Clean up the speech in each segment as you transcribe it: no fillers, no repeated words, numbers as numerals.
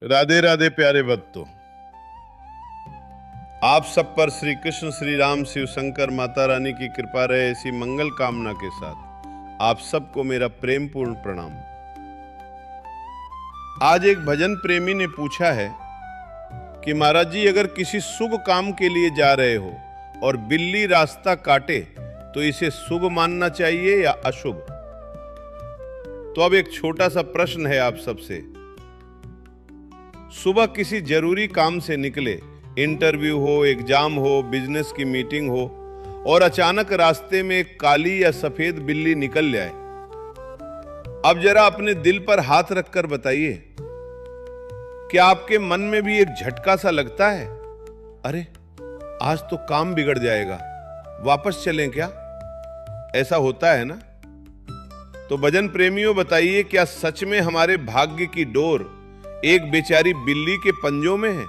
राधे राधे प्यारे भक्तों, आप सब पर श्री कृष्ण, श्री राम, शिव शंकर, माता रानी की कृपा रहे, ऐसी मंगल कामना के साथ आप सबको मेरा प्रेम पूर्ण प्रणाम। आज एक भजन प्रेमी ने पूछा है कि महाराज जी, अगर किसी शुभ काम के लिए जा रहे हो और बिल्ली रास्ता काटे तो इसे शुभ मानना चाहिए या अशुभ। तो अब एक छोटा सा प्रश्न है आप सबसे। सुबह किसी जरूरी काम से निकले, इंटरव्यू हो, एग्जाम हो, बिजनेस की मीटिंग हो, और अचानक रास्ते में एक काली या सफेद बिल्ली निकल जाए। अब जरा अपने दिल पर हाथ रखकर बताइए, क्या आपके मन में भी एक झटका सा लगता है, अरे आज तो काम बिगड़ जाएगा, वापस चलें क्या? ऐसा होता है ना? तो भजन प्रेमियों, बताइए, क्या सच में हमारे भाग्य की डोर एक बेचारी बिल्ली के पंजों में है?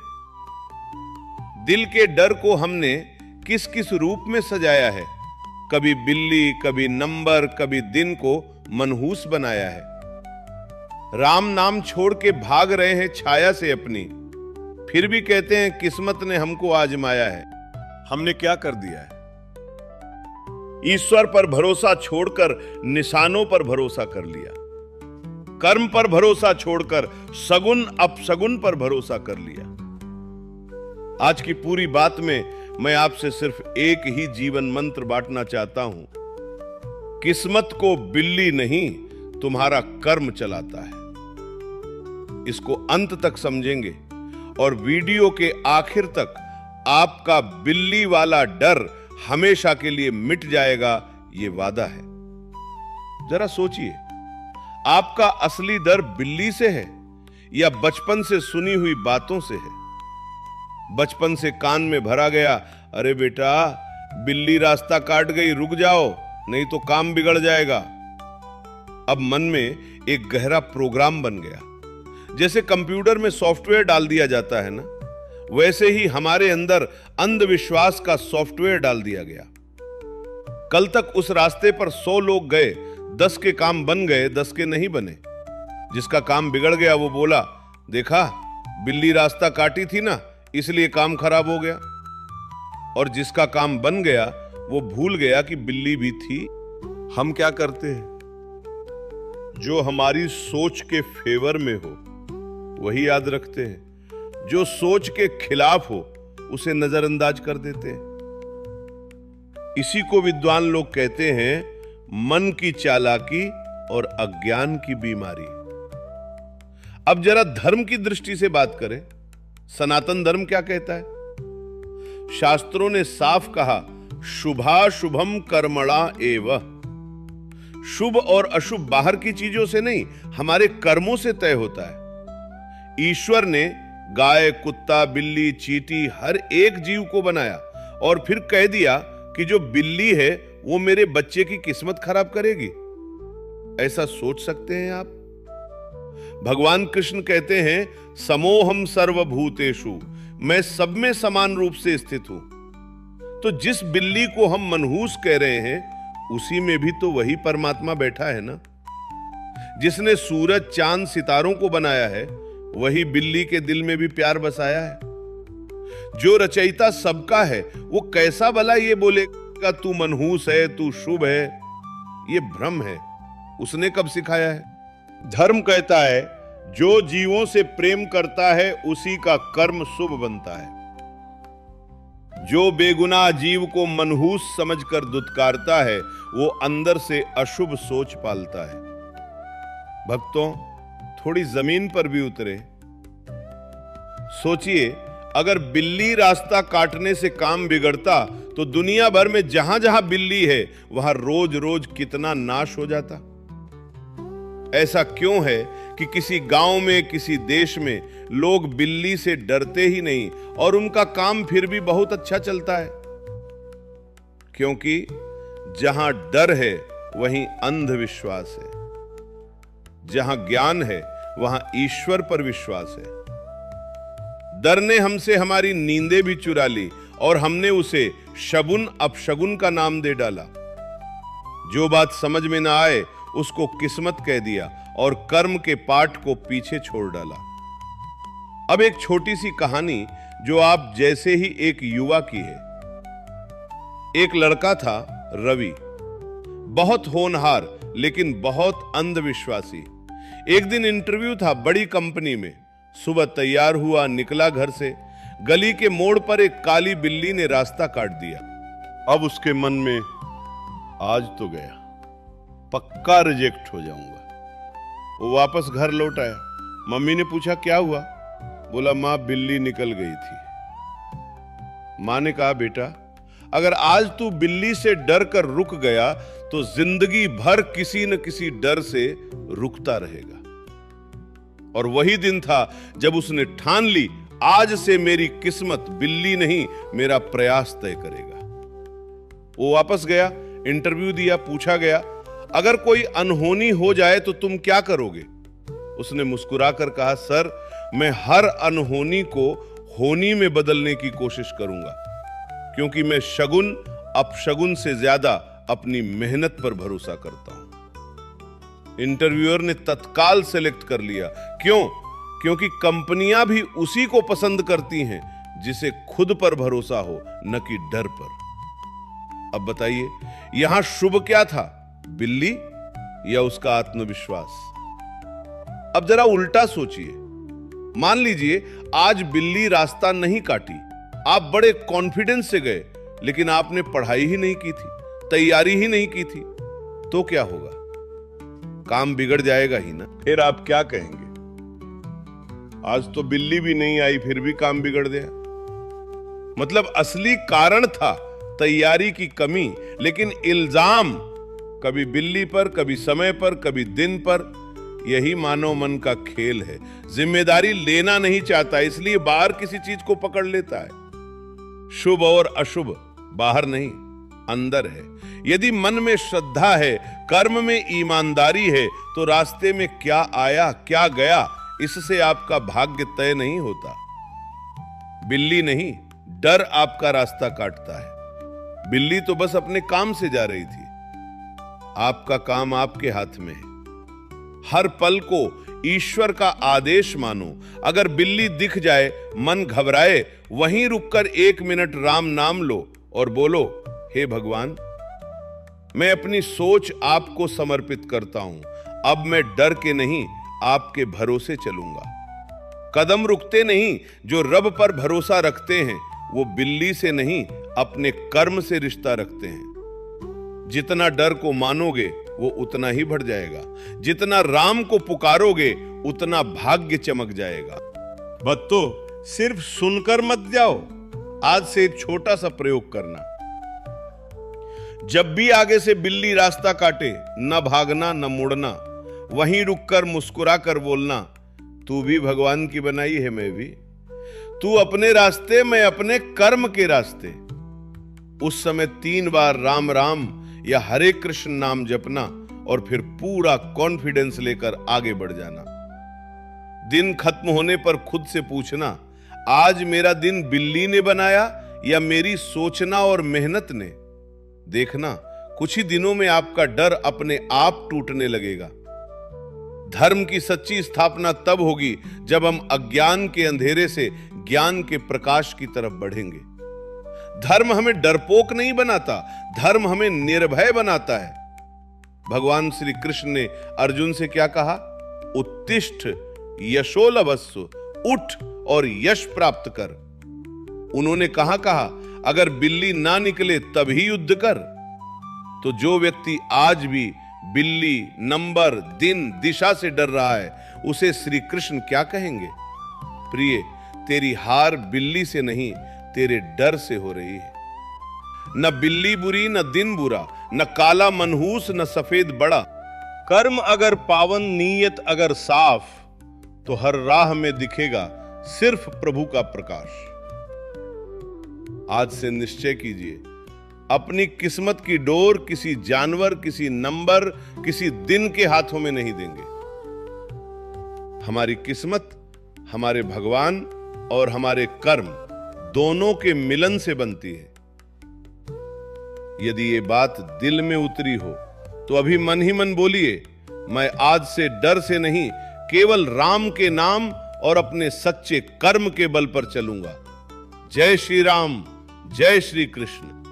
दिल के डर को हमने किस किस रूप में सजाया है। कभी बिल्ली, कभी नंबर, कभी दिन को मनहूस बनाया है। राम नाम छोड़ के भाग रहे हैं छाया से अपनी, फिर भी कहते हैं किस्मत ने हमको आजमाया है। हमने क्या कर दिया है? ईश्वर पर भरोसा छोड़कर निशानों पर भरोसा कर लिया, कर्म पर भरोसा छोड़कर सगुन अपसगुन पर भरोसा कर लिया। आज की पूरी बात में मैं आपसे सिर्फ एक ही जीवन मंत्र बांटना चाहता हूं। किस्मत को बिल्ली नहीं, तुम्हारा कर्म चलाता है। इसको अंत तक समझेंगे और वीडियो के आखिर तक आपका बिल्ली वाला डर हमेशा के लिए मिट जाएगा, यह वादा है। जरा सोचिए, आपका असली डर बिल्ली से है या बचपन से सुनी हुई बातों से है? बचपन से कान में भरा गया, अरे बेटा बिल्ली रास्ता काट गई, रुक जाओ नहीं तो काम बिगड़ जाएगा। अब मन में एक गहरा प्रोग्राम बन गया। जैसे कंप्यूटर में सॉफ्टवेयर डाल दिया जाता है ना, वैसे ही हमारे अंदर अंधविश्वास का सॉफ्टवेयर डाल दिया गया। कल तक उस रास्ते पर 100 लोग गए, 10 के काम बन गए, 10 के नहीं बने। जिसका काम बिगड़ गया वो बोला, देखा बिल्ली रास्ता काटी थी ना, इसलिए काम खराब हो गया। और जिसका काम बन गया वो भूल गया कि बिल्ली भी थी। हम क्या करते हैं? जो हमारी सोच के फेवर में हो वही याद रखते हैं, जो सोच के खिलाफ हो उसे नजरअंदाज कर देते हैं। इसी को विद्वान लोग कहते हैं मन की चालाकी और अज्ञान की बीमारी। अब जरा धर्म की दृष्टि से बात करें। सनातन धर्म क्या कहता है? शास्त्रों ने साफ कहा, शुभाशुभम कर्मणा एव। शुभ और अशुभ बाहर की चीजों से नहीं, हमारे कर्मों से तय होता है। ईश्वर ने गाय, कुत्ता, बिल्ली, चींटी हर एक जीव को बनाया और फिर कह दिया कि जो बिल्ली है वो मेरे बच्चे की किस्मत खराब करेगी। ऐसा सोच सकते हैं आप? भगवान कृष्ण कहते हैं, समोहम सर्वभूतेषु, मैं सब में समान रूप से स्थित हूं। तो जिस बिल्ली को हम मनहूस कह रहे हैं, उसी में भी तो वही परमात्मा बैठा है ना। जिसने सूरज, चांद, सितारों को बनाया है, वही बिल्ली के दिल में भी प्यार बसाया है। जो रचयिता सबका है, वो कैसा भला ये बोलेगा तू मनहूस है, तू शुभ है? ये भ्रम है। उसने कब सिखाया है? धर्म कहता है, जो जीवों से प्रेम करता है उसी का कर्म शुभ बनता है। जो बेगुनाह जीव को मनहूस समझकर दुत्कारता है, वो अंदर से अशुभ सोच पालता है। भक्तों, थोड़ी जमीन पर भी उतरे। सोचिए, अगर बिल्ली रास्ता काटने से काम बिगड़ता तो दुनिया भर में जहां जहां बिल्ली है वहां रोज रोज कितना नाश हो जाता। ऐसा क्यों है कि किसी गांव में, किसी देश में लोग बिल्ली से डरते ही नहीं और उनका काम फिर भी बहुत अच्छा चलता है? क्योंकि जहां डर है वहीं अंधविश्वास है, जहां ज्ञान है वहां ईश्वर पर विश्वास है। डर ने हमसे हमारी नींदें भी चुरा ली और हमने उसे शगुन अपशगुन का नाम दे डाला। जो बात समझ में ना आए उसको किस्मत कह दिया और कर्म के पाठ को पीछे छोड़ डाला। अब एक छोटी सी कहानी जो आप जैसे ही एक युवा की है। एक लड़का था रवि, बहुत होनहार लेकिन बहुत अंधविश्वासी। एक दिन इंटरव्यू था बड़ी कंपनी में। सुबह तैयार हुआ, निकला घर से। गली के मोड़ पर एक काली बिल्ली ने रास्ता काट दिया। अब उसके मन में आज तो गया, पक्का रिजेक्ट हो जाऊंगा। वो वापस घर लौट आया। मम्मी ने पूछा क्या हुआ? बोला मां, बिल्ली निकल गई थी। मां ने कहा बेटा, अगर आज तू बिल्ली से डर कर रुक गया तो जिंदगी भर किसी न किसी डर से रुकता रहेगा। और वही दिन था जब उसने ठान ली, आज से मेरी किस्मत बिल्ली नहीं मेरा प्रयास तय करेगा। वो वापस गया, इंटरव्यू दिया। पूछा गया अगर कोई अनहोनी हो जाए तो तुम क्या करोगे? उसने मुस्कुराकर कहा सर, मैं हर अनहोनी को होनी में बदलने की कोशिश करूंगा, क्योंकि मैं शगुन अपशगुन से ज्यादा अपनी मेहनत पर भरोसा करता हूं। इंटरव्यूअर ने तत्काल सेलेक्ट कर लिया। क्यों? क्योंकि कंपनियां भी उसी को पसंद करती हैं जिसे खुद पर भरोसा हो, न कि डर पर। अब बताइए यहां शुभ क्या था, बिल्ली या उसका आत्मविश्वास? अब जरा उल्टा सोचिए। मान लीजिए आज बिल्ली रास्ता नहीं काटी, आप बड़े कॉन्फिडेंस से गए, लेकिन आपने पढ़ाई ही नहीं की थी, तैयारी ही नहीं की थी, तो क्या होगा? काम बिगड़ जाएगा ही ना। फिर आप क्या कहेंगे? आज तो बिल्ली भी नहीं आई, फिर भी काम बिगड़ गया। मतलब असली कारण था तैयारी की कमी, लेकिन इल्जाम कभी बिल्ली पर, कभी समय पर, कभी दिन पर। यही मानव मन का खेल है। जिम्मेदारी लेना नहीं चाहता, इसलिए बाहर किसी चीज को पकड़ लेता है। शुभ और अशुभ बाहर नहीं, अंदर है। यदि मन में श्रद्धा है, कर्म में ईमानदारी है, तो रास्ते में क्या आया क्या गया, इससे आपका भाग्य तय नहीं होता। बिल्ली नहीं, डर आपका रास्ता काटता है। बिल्ली तो बस अपने काम से जा रही थी। आपका काम आपके हाथ में है। हर पल को ईश्वर का आदेश मानो। अगर बिल्ली दिख जाए, मन घबराए, वहीं रुककर 1 मिनट राम नाम लो और बोलो, हे भगवान, मैं अपनी सोच आपको समर्पित करता हूं। अब मैं डर के नहीं, आपके भरोसे चलूंगा। कदम रुकते नहीं। जो रब पर भरोसा रखते हैं वो बिल्ली से नहीं, अपने कर्म से रिश्ता रखते हैं। जितना डर को मानोगे वो उतना ही बढ़ जाएगा। जितना राम को पुकारोगे उतना भाग्य चमक जाएगा। बत्तो, सिर्फ सुनकर मत जाओ। आज से एक छोटा सा प्रयोग करना। जब भी आगे से बिल्ली रास्ता काटे, न भागना न मुड़ना, वहीं रुककर मुस्कुराकर बोलना, तू भी भगवान की बनाई है, मैं भी। तू अपने रास्ते, मैं अपने कर्म के रास्ते। उस समय 3 बार राम राम या हरे कृष्ण नाम जपना और फिर पूरा कॉन्फिडेंस लेकर आगे बढ़ जाना। दिन खत्म होने पर खुद से पूछना, आज मेरा दिन बिल्ली ने बनाया या मेरी सोचना और मेहनत ने? देखना, कुछ ही दिनों में आपका डर अपने आप टूटने लगेगा। धर्म की सच्ची स्थापना तब होगी जब हम अज्ञान के अंधेरे से ज्ञान के प्रकाश की तरफ बढ़ेंगे। धर्म हमें डरपोक नहीं बनाता, धर्म हमें निर्भय बनाता है। भगवान श्री कृष्ण ने अर्जुन से क्या कहा? उत्तिष्ठ यशो लभस्सु, उठ और यश प्राप्त कर। उन्होंने कहा अगर बिल्ली ना निकले तभी युद्ध कर। तो जो व्यक्ति आज भी बिल्ली, नंबर, दिन, दिशा से डर रहा है, उसे श्री कृष्ण क्या कहेंगे? प्रिय, तेरी हार बिल्ली से नहीं, तेरे डर से हो रही है। न बिल्ली बुरी, न दिन बुरा, न काला मनहूस, न सफेद बड़ा। कर्म अगर पावन, नीयत अगर साफ, तो हर राह में दिखेगा सिर्फ प्रभु का प्रकाश। आज से निश्चय कीजिए, अपनी किस्मत की डोर किसी जानवर, किसी नंबर, किसी दिन के हाथों में नहीं देंगे। हमारी किस्मत हमारे भगवान और हमारे कर्म दोनों के मिलन से बनती है। यदि ये बात दिल में उतरी हो तो अभी मन ही मन बोलिए, मैं आज से डर से नहीं, केवल राम के नाम और अपने सच्चे कर्म के बल पर चलूंगा। जय श्री राम, जय श्री कृष्ण।